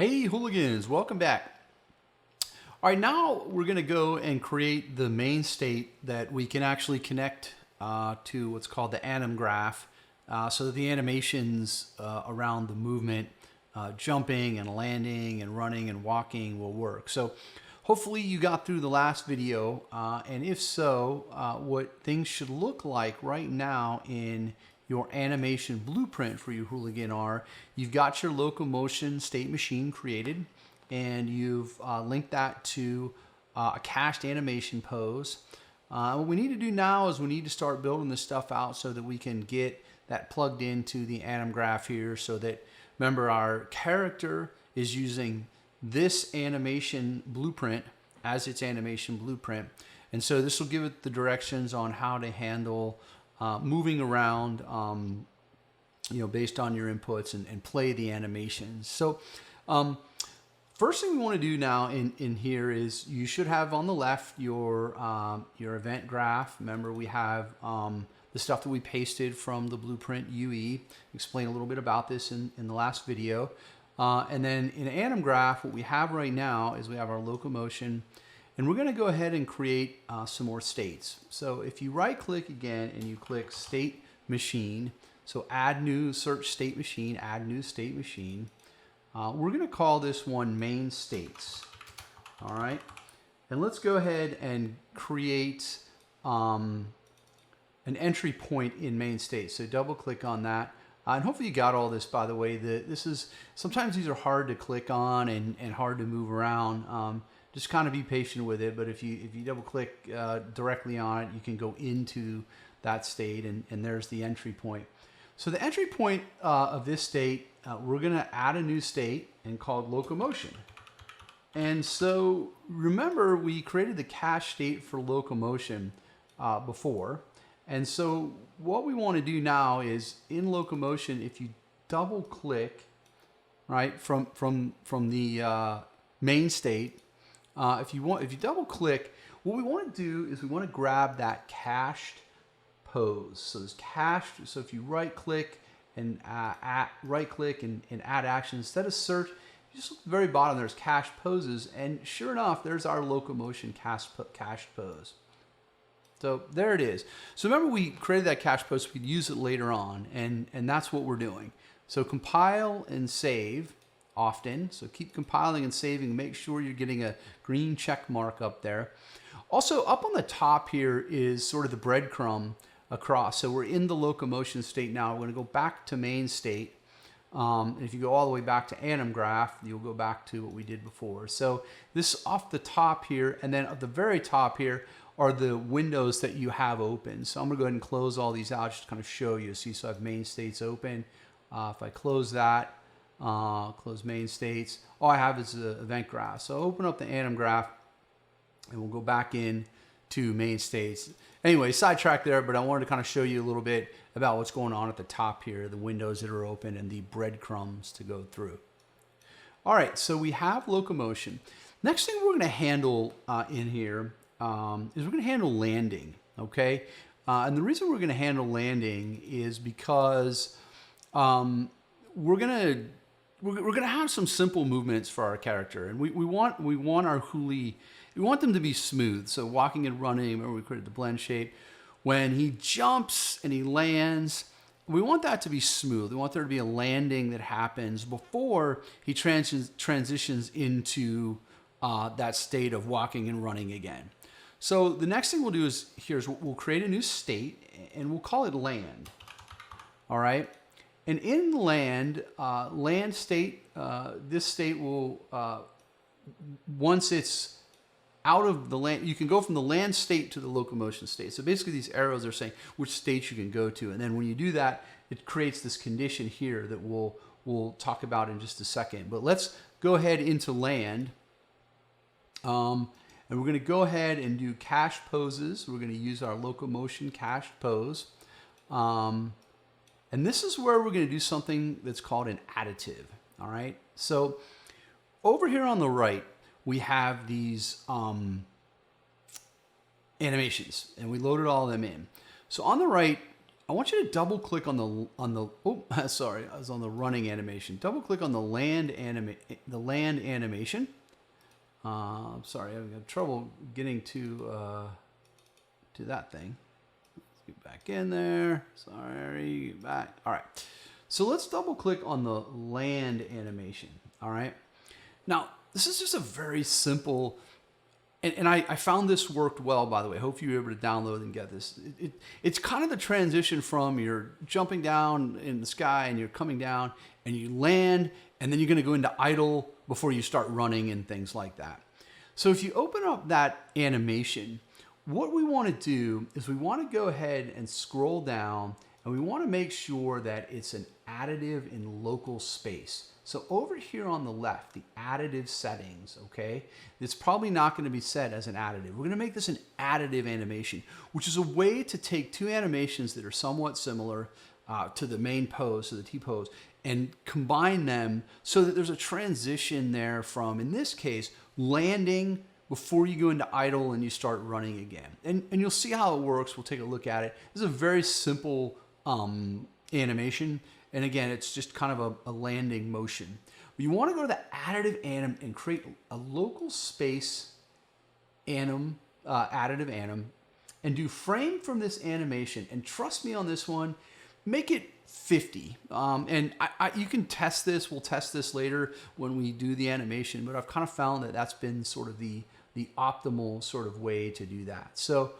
Hey hooligans, welcome back. All right, now we're gonna go and create the main state that we can actually connect to what's called the anim graph so that the animations around the movement, jumping and landing and running and walking will work. So hopefully you got through the last video, and if so, what things should look like right now in your animation blueprint for your Hooligan are, you've got your locomotion state machine created, and you've linked that to a cached animation pose. What we need to do now is we need to start building this stuff out so that we can get that plugged into the anim graph here, so that, remember, our character is using this animation blueprint as its animation blueprint. And so this will give it the directions on how to handle moving around, based on your inputs and play the animations. So first thing we want to do now in here is you should have on the left your event graph. Remember, we have the stuff that we pasted from the blueprint UE. Explain a little bit about this in the last video. And then in anim graph, what we have right now is we have our locomotion, and we're going to go ahead and create some more states. So if you right click again and you click state machine, so add new search state machine, add new state machine, we're going to call this one main states. All right. And let's go ahead and create an entry point in main states. So double click on that. And hopefully you got all this, by the way. Sometimes these are hard to click on and hard to move around. Just kind of be patient with it. But if you double click directly on it, you can go into that state, and there's the entry point. So the entry point of this state, we're going to add a new state and called locomotion. And so remember, we created the cache state for locomotion before. And so what we want to do now is in locomotion, if you double click, right, from the main state, if you double click, what we want to do is we want to grab that cached pose. So it's cached. So if you right click and add action instead of search, you just look at the very bottom. There's cached poses, and sure enough, there's our locomotion cached pose. So there it is. So remember, we created that cache pose. We could use it later on, and that's what we're doing. So compile and save often. So keep compiling and saving. Make sure you're getting a green check mark up there. Also, up on the top here is sort of the breadcrumb across. So we're in the locomotion state now. We're going to go back to main state. And if you go all the way back to anim graph, you'll go back to what we did before. So this off the top here, and then at the very top here are the windows that you have open. So I'm going to go ahead and close all these out just to kind of show you. See, so I have main states open. If I close that, close main states, all I have is the event graph. So open up the anim graph, and we'll go back in to main states. Anyway, sidetrack there, but I wanted to kind of show you a little bit about what's going on at the top here, the windows that are open and the breadcrumbs to go through. All right, so we have locomotion. Next thing we're going to handle in here is we're going to handle landing, okay? And the reason we're going to handle landing is because we're going to have some simple movements for our character, and we want our Hoolie, we want them to be smooth. So walking and running, remember we created the blend shape. When he jumps and he lands, we want that to be smooth. We want there to be a landing that happens before he transitions into that state of walking and running again. So the next thing we'll do is we'll create a new state, and we'll call it land. All right. And in land state, this state will, once it's out of the land, you can go from the land state to the locomotion state. So basically these arrows are saying which state you can go to. And then when you do that, it creates this condition here that we'll talk about in just a second. But let's go ahead into land. And we're going to go ahead and do cache poses. We're going to use our locomotion cached pose. And this is where we're going to do something that's called an additive. All right. So over here on the right, we have these animations, and we loaded all of them in. So on the right, I want you to double click on the oh sorry, I was on the running animation. Double click on the land animation. Sorry, I've got trouble getting to that thing. Let's get back in there. Sorry, get back. All right. So let's double click on the land animation. All right. Now, this is just a very simple, and I found this worked well, by the way. Hope you were able to download and get this. It's kind of the transition from you're jumping down in the sky and you're coming down and you land, and then you're going to go into idle before you start running and things like that. So if you open up that animation, what we want to do is we want to go ahead and scroll down, and we want to make sure that it's an additive in local space. So over here on the left, the additive settings, okay? It's probably not going to be set as an additive. We're going to make this an additive animation, which is a way to take two animations that are somewhat similar to the main pose, to the T-pose, and combine them so that there's a transition there from, in this case, landing before you go into idle and you start running again. And you'll see how it works. We'll take a look at it. This is a very simple animation. And again, it's just kind of a landing motion. But you want to go to the additive anim and create a local space additive anim and do frame from this animation. And trust me on this one, make it 50. And you can test this. We'll test this later when we do the animation. But I've kind of found that that's been sort of the optimal sort of way to do that. So,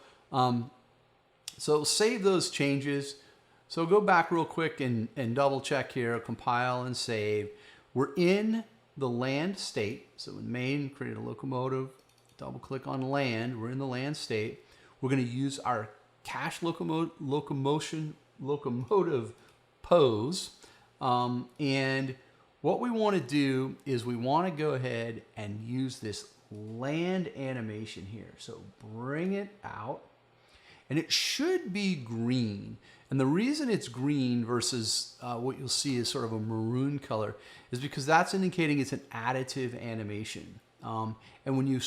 so save those changes. So go back real quick and double check here, compile and save. We're in the land state. So in main, create a locomotive, double click on land. We're in the land state. We're going to use our cache locomotive pose. And what we want to do is we want to go ahead and use this land animation here. So bring it out. And it should be green. And the reason it's green versus what you'll see is sort of a maroon color is because that's indicating it's an additive animation. And when you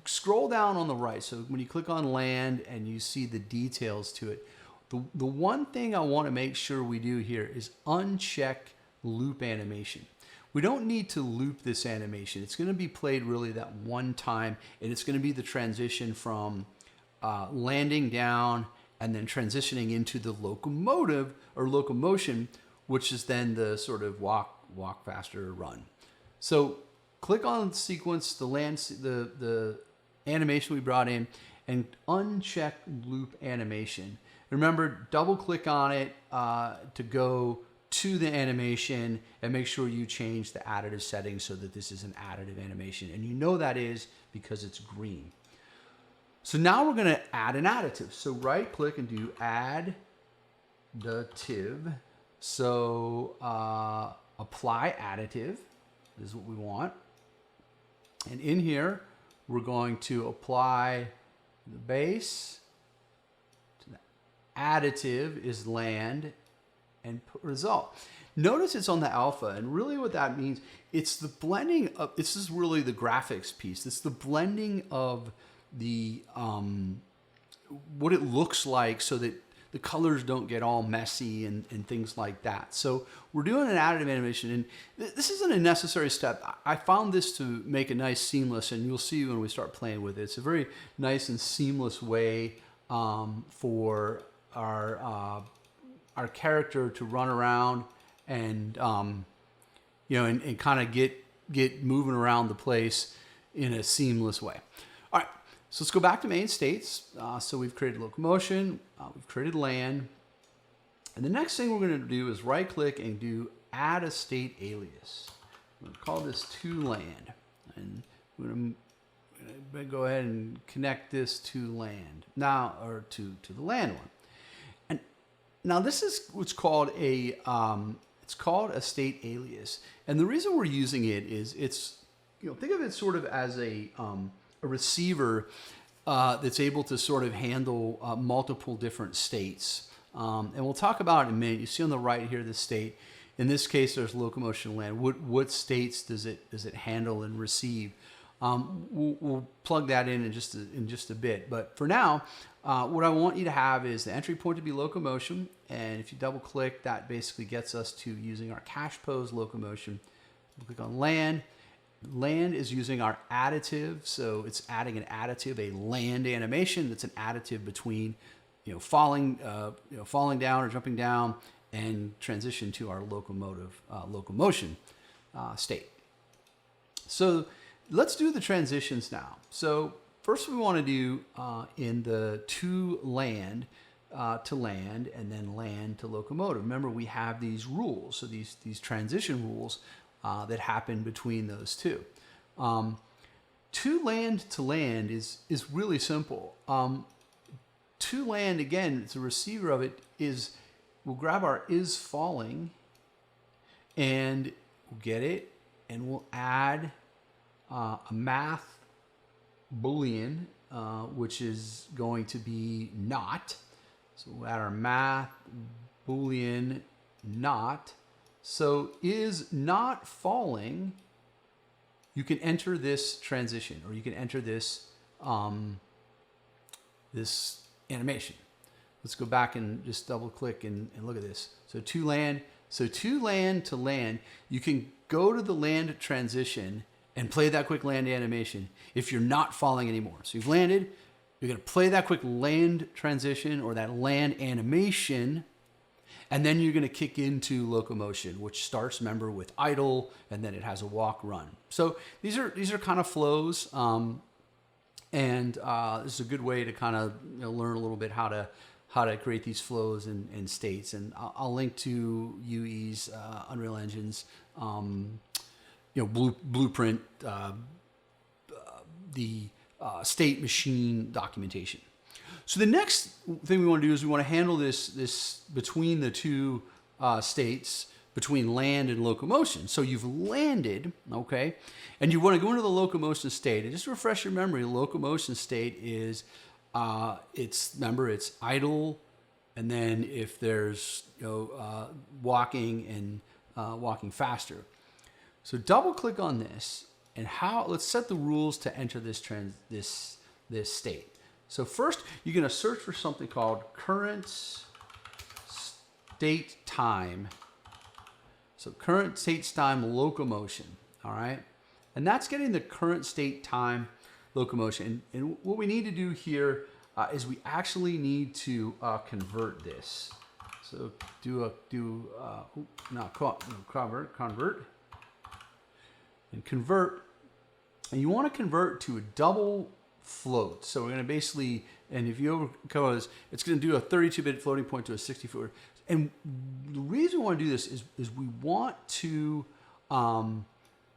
scroll down on the right, so when you click on land and you see the details to it, the one thing I want to make sure we do here is uncheck loop animation. We don't need to loop this animation. It's going to be played really that one time, and it's going to be the transition from landing down and then transitioning into the locomotive or locomotion, which is then the sort of walk faster, run. So click on sequence, the animation we brought in, and uncheck loop animation. Remember, double click on it to go to the animation and make sure you change the additive settings so that this is an additive animation. And you know that is because it's green. So now we're going to add an additive. So right click and do additive. So apply additive is what we want. And in here, we're going to apply the base. To the additive is land and put result. Notice it's on the alpha, and really what that means, it's the blending of, this is really the graphics piece. It's the blending of the what it looks like so that the colors don't get all messy and things like that. So we're doing an additive animation, and this isn't a necessary step. I found this to make a nice seamless, and you'll see when we start playing with it. It's a very nice and seamless way for our character to run around and you know, and kind of get moving around the place in a seamless way. All right. So let's go back to main states. So we've created locomotion, we've created land. And the next thing we're going to do is right click and do add a state alias. I'm going to call this to land. And we're going to go ahead and connect this to land now, or to the land one. And now this is what's called a, it's called a state alias. And the reason we're using it is it's, you know, think of it sort of as a receiver that's able to sort of handle multiple different states. And we'll talk about it in a minute. You see on the right here the state. In this case, there's locomotion land. What states does it handle and receive? We'll plug that in just a bit. But for now, what I want you to have is the entry point to be locomotion. And if you double click, that basically gets us to using our cache pose locomotion. We'll click on land. Land is using our additive. So it's adding an additive, a land animation that's an additive between falling down or jumping down and transition to our locomotion state. So let's do the transitions now. So first we want to do in the to land and then land to locomotive. Remember, we have these rules, so these transition rules that happen between those two. To land is really simple. To land, again, it's a receiver of it, we'll grab our is falling and we'll get it, and we'll add a math boolean, which is going to be not. So we'll add our math boolean not. So is not falling, you can enter this transition, or you can enter this this animation. Let's go back and just double click and look at this. So to land to land, you can go to the land transition and play that quick land animation if you're not falling anymore. So you've landed, you're going to play that quick land transition or that land animation, and then you're going to kick into locomotion, which starts, remember, with idle, and then it has a walk run. So these are kind of flows, and this is a good way to kind of learn a little bit how to create these flows and states. And I'll link to UE's Unreal Engine's blueprint, the state machine documentation. So the next thing we want to do is we want to handle this between the two states, between land and locomotion. So you've landed, okay, and you want to go into the locomotion state. And just to refresh your memory, the locomotion state is it's idle, and then if there's walking and walking faster. So double click on this, and let's set the rules to enter this state. So first, you're going to search for something called current state time. So current state time locomotion, all right? And that's getting the current state time locomotion. And what we need to do here is we actually need to convert this. So convert. And convert. And you want to convert to a double float. So we're going to basically, and if you overcome this, it's going to do a 32-bit floating point to a 64. And the reason we want to do this is we want to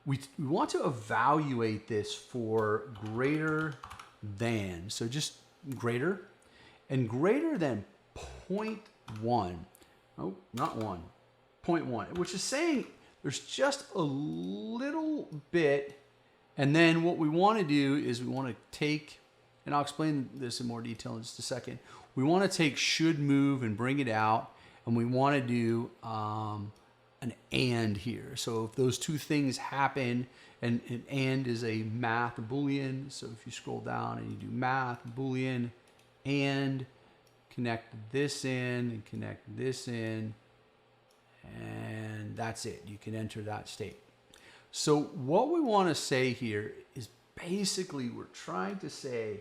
we want to evaluate this for greater than. So just greater and greater than 0.1. Oh, not 1. 0.1, which is saying there's just a little bit. And then what we want to do is we want to take, and I'll explain this in more detail in just a second. We want to take should move and bring it out, and we want to do an and here. So if those two things happen, and is a math boolean. So if you scroll down and you do math boolean and connect this in and connect this in, and that's it. You can enter that state. So what we want to say here is basically we're trying to say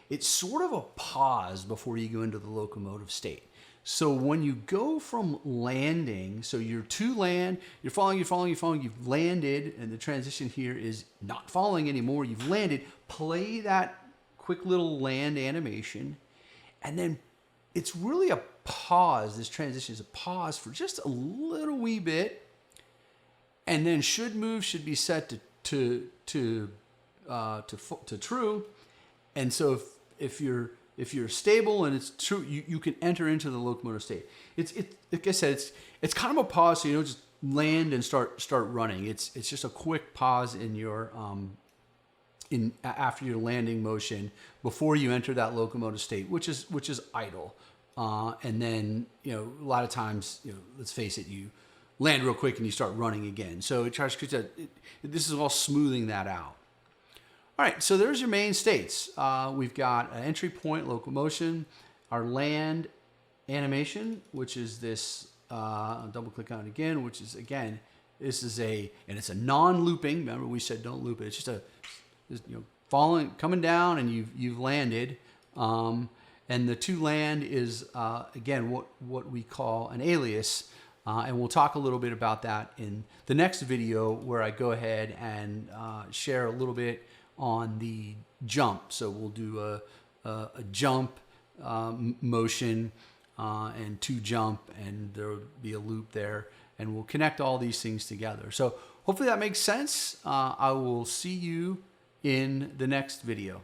it's sort of a pause before you go into the locomotive state. So when you go from landing, so you're to land, you're falling, you've landed, and the transition here is not falling anymore, you've landed, play that quick little land animation, and then it's really a pause. This transition is a pause for just a little wee bit. And then should move should be set to true, and so if you're stable and it's true, you can enter into the locomotive state. It's like I said, it's kind of a pause, so you don't just land and start running. It's just a quick pause in your after your landing motion before you enter that locomotive state, which is idle, and then a lot of times let's face it, you land real quick and you start running again. So it tries to this is all smoothing that out. All right, so there's your main states. We've got an entry point, locomotion, our land animation, which is this, I'll double click on it again, which is, again, this is and it's a non-looping. Remember we said don't loop it. It's just falling, coming down, and you've landed. And the to land is, again, what we call an alias. And we'll talk a little bit about that in the next video, where I go ahead and share a little bit on the jump. So we'll do a jump motion and to jump, and there will be a loop there, and we'll connect all these things together. So hopefully that makes sense. I will see you in the next video.